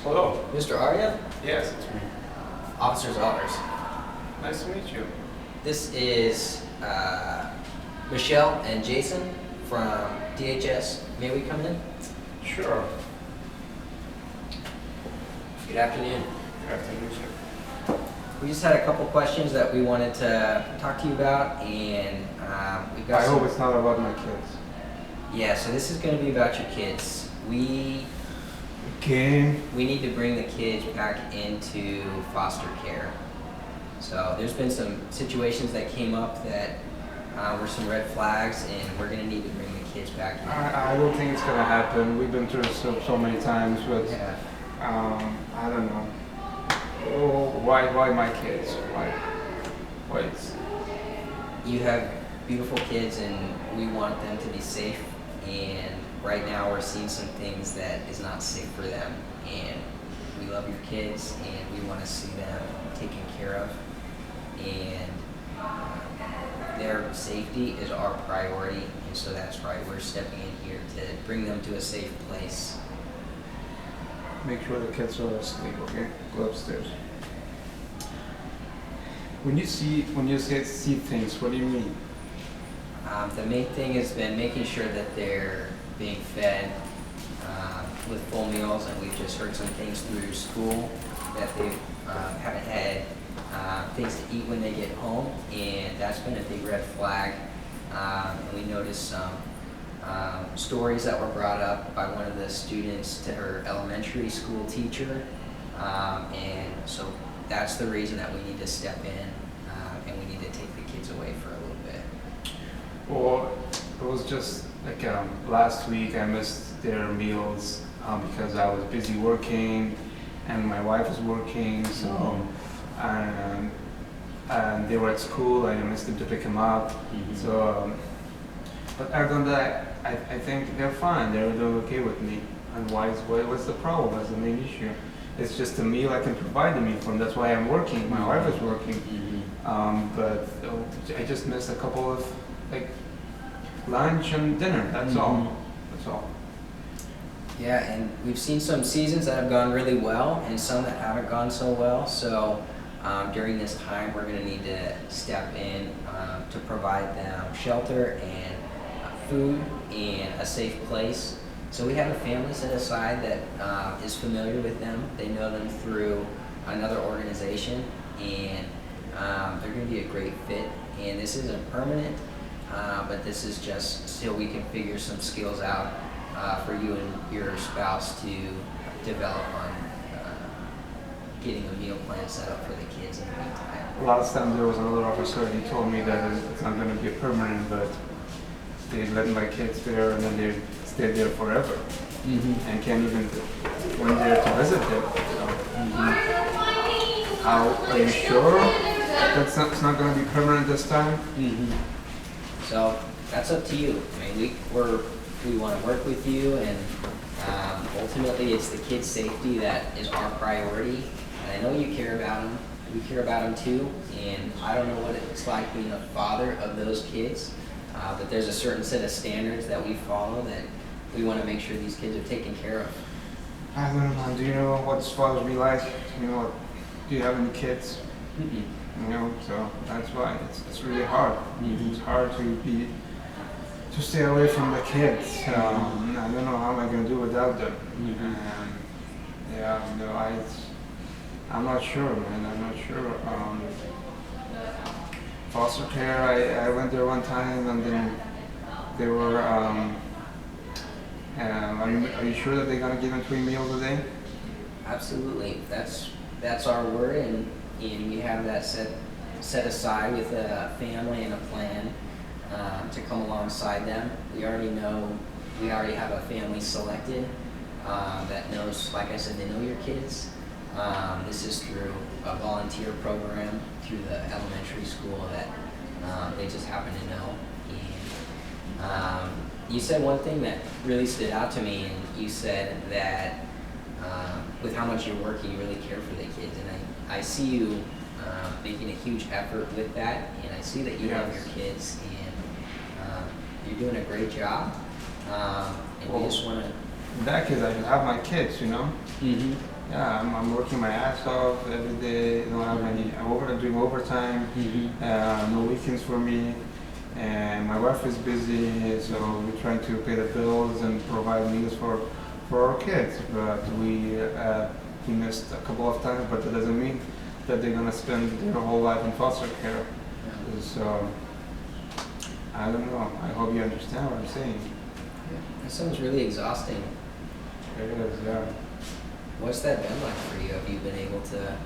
Hello. Mr. Arya, Yes, it's me. Officer Zollars. Nice to meet you. This is Michelle and Jason from DHS. May we come in? Sure. Good afternoon. Good afternoon, sir. We just had a couple questions that we wanted to talk to you about, and we've got I some... hope it's not about my kids. Yeah, so this is going to be about your kids. Okay. We need to bring the kids back into foster care. So there's been some situations that came up that were some red flags, and we're going to need to bring the kids back in. I don't think it's gonna happen. We've been through so many times, but Yeah. I don't know. Oh, why my kids? Why it's You have beautiful kids, and we want them to be safe. And right now, we're seeing some things that is not safe for them. And we love your kids, and we want to see them taken care of. And their safety is our priority, and so that's why we're stepping in here to bring them to a safe place. make sure the kids are asleep. Okay, go upstairs. When you see things, what do you mean? The main thing has been making sure that they're being fed with full meals, and we've just heard some things through school that they haven't had things to eat when they get home, and that's been a big red flag. And we noticed some stories that were brought up by one of the students to her elementary school teacher, and so that's the reason that we need to step in, and we need to take the kids away for a little bit. Well, it was just like last week I missed their meals because I was busy working and my wife was working, so and they were at school. I missed them to pick them up. So, but other than that, I think they're fine. They're okay with me. And what's the problem? That's the main issue. It's just a meal I can provide the meal from. That's why I'm working. My wife is working. But I just missed a couple of like lunch and dinner. That's all. That's all. Yeah, and we've seen some seasons that have gone really well and some that haven't gone so well. So during this time, we're going to need to step in to provide them shelter and food and a safe place. So we have a family set aside that is familiar with them. They know them through another organization, and they're going to be a great fit. And this isn't permanent, but this is just so we can figure some skills out for you and your spouse to develop on getting a meal plan set up for the kids in the meantime. Last time there was another officer. He told me that it's not going to be permanent, but they let my kids there and then they stay there forever and can't even went there to visit them. So, how are you sure that's not, it's not going to be permanent this time? So that's up to you. I mean, we want to work with you, and ultimately it's the kids' safety that is our priority. And I know you care about them. We care about them too. And I don't know what it's like being a father of those kids, but there's a certain set of standards that we follow that we want to make sure these kids are taken care of. I don't know, man. Do you know what fathers be like? You know, do you have any kids? You know, so that's why it's really hard. It's hard to stay away from the kids. I don't know how am I going to do without them. Yeah, no, I'm not sure, man. I'm not sure. Foster care, I went there one time and then they were, are you sure that they're going to give them 3 meals a day? Absolutely. That's our word, and we have that set aside with a family and a plan to come alongside them. We already have a family selected that knows, like I said, they know your kids. This is through a volunteer program through the elementary school that they just happen to know. And you said one thing that really stood out to me, and you said that with how much you're working, you really care for the kids. And I see you making a huge effort with that, and I see that you love your kids, and you're doing a great job. And we just want to... In that case, I should have my kids, you know? yeah, I'm working my ass off every day. I don't have any. I'm doing overtime. No weekends for me. And my wife is busy, so we're trying to pay the bills and provide meals for our kids. But we missed a couple of times, but that doesn't mean that they're gonna spend their whole life in foster care. So I don't know. I hope you understand what I'm saying. That sounds really exhausting. It is, yeah. What's that been like for you? Have you been able to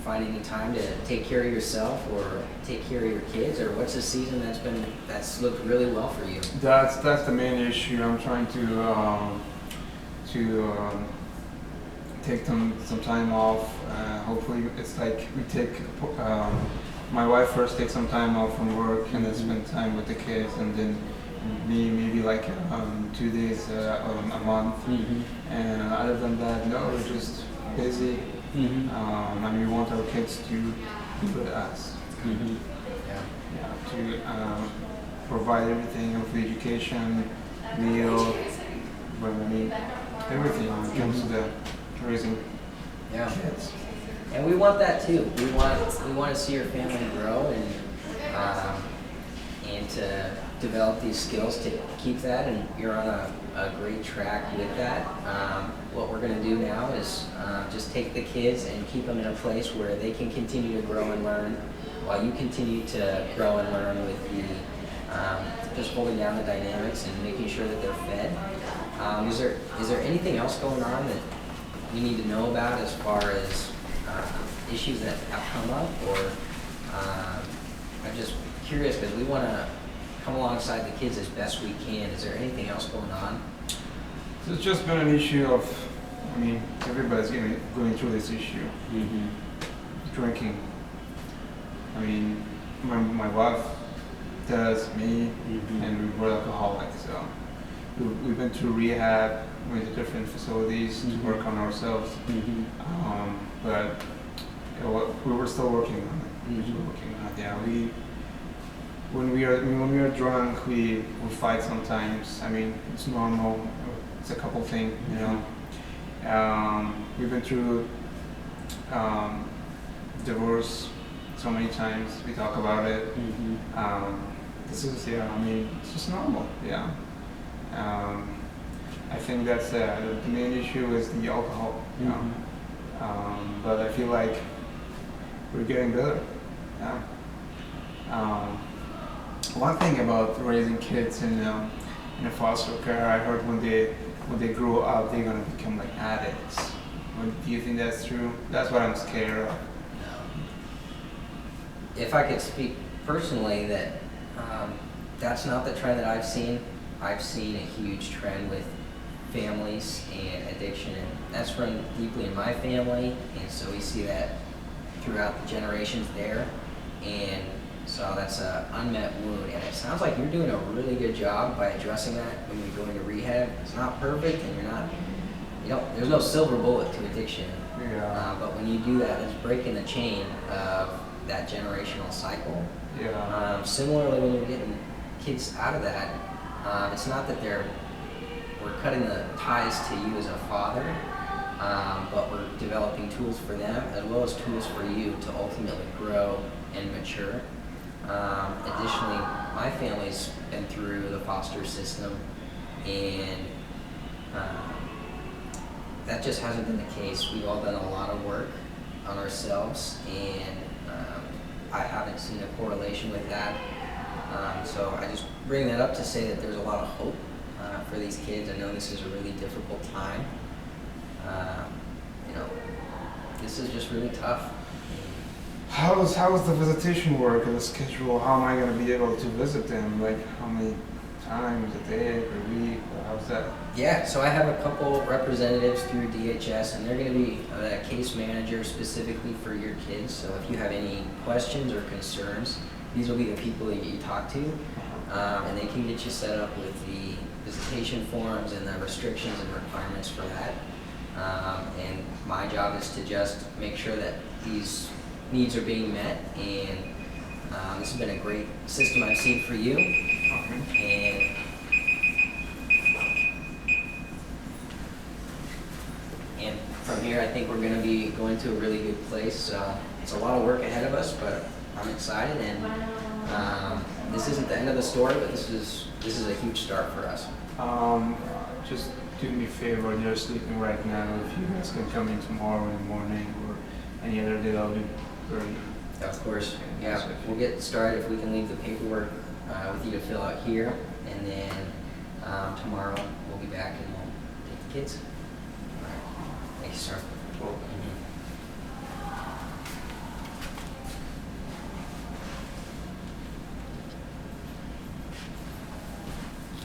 find any time to take care of yourself or take care of your kids, or what's a season that's looked really well for you? That's the main issue. I'm trying to take some time off. Hopefully, it's like we take. My wife first takes some time off from work and then spend time with the kids, and then me maybe like 2 days a month. And other than that, no, we're just busy. And we want our kids to be with us. Yeah, to provide everything of the education, meal, but I mean everything when it comes to the raising kids. And we want that too. We want to see your family grow and to develop these skills to keep that. And you're on a great track with that. What we're going to do now is just take the kids and keep them in a place where they can continue to grow and learn, while you continue to grow and learn with the just holding down the dynamics and making sure that they're fed. Is there anything else going on that we need to know about as far as issues that have come up, or I'm just curious because we want to come alongside the kids as best we can. Is there anything else going on? It's just been an issue of, I mean, everybody's going through this issue. Drinking. I mean, my wife does, me, and we're alcoholics, so we've been through rehab with the different facilities to work on ourselves. But we were still working on it. We're still working on it. Yeah, when we are drunk, we fight sometimes. I mean, it's normal. It's a couple things, you know. We've been through divorce so many times. We talk about it. This is, I mean, it's just normal. Yeah. I think that's the main issue is the alcohol. You know? But I feel like we're getting better. Yeah. One thing about raising kids in a foster care, I heard when they grow up, they're gonna become like addicts. Do you think that's true? That's what I'm scared of. If I could speak personally, that's not the trend that I've seen. I've seen a huge trend with families and addiction, and that's run deeply in my family, and so we see that throughout the generations there, and so that's an unmet wound. And it sounds like you're doing a really good job by addressing that when you go into rehab. It's not perfect, and there's no silver bullet to addiction. But when you do that, it's breaking the chain of that generational cycle. Similarly, when you're getting kids out of that, it's not that we're cutting the ties to you as a father, but we're developing tools for them as well as tools for you to ultimately grow and mature. Additionally, my family's been through the foster system, and that just hasn't been the case. We've all done a lot of work on ourselves, and I haven't seen a correlation with that. So I just bring that up to say that there's a lot of hope for these kids. I know this is a really difficult time. This is just really tough. How's the visitation work and the schedule? How am I going to be able to visit them? Like how many times a day, per week? How's that? Yeah, so I have a couple representatives through DHS, and they're going to be a case manager specifically for your kids. So if you have any questions or concerns, these will be the people that you talk to, and they can get you set up with the visitation forms and the restrictions and requirements for that. And my job is to just make sure that these needs are being met, and this has been a great system I've seen for you. And into a really good place. So it's a lot of work ahead of us, but I'm excited, and this isn't the end of the story, but this is a huge start for us. Just do me a favor, they're sleeping right now. If you guys can come in tomorrow in the morning or any other day, that'll be very. Of course, yeah. We'll get started if we can leave the paperwork with you to fill out here, and then tomorrow we'll be back and we'll take the kids. All right. Thank you, sir. Well, Mhm.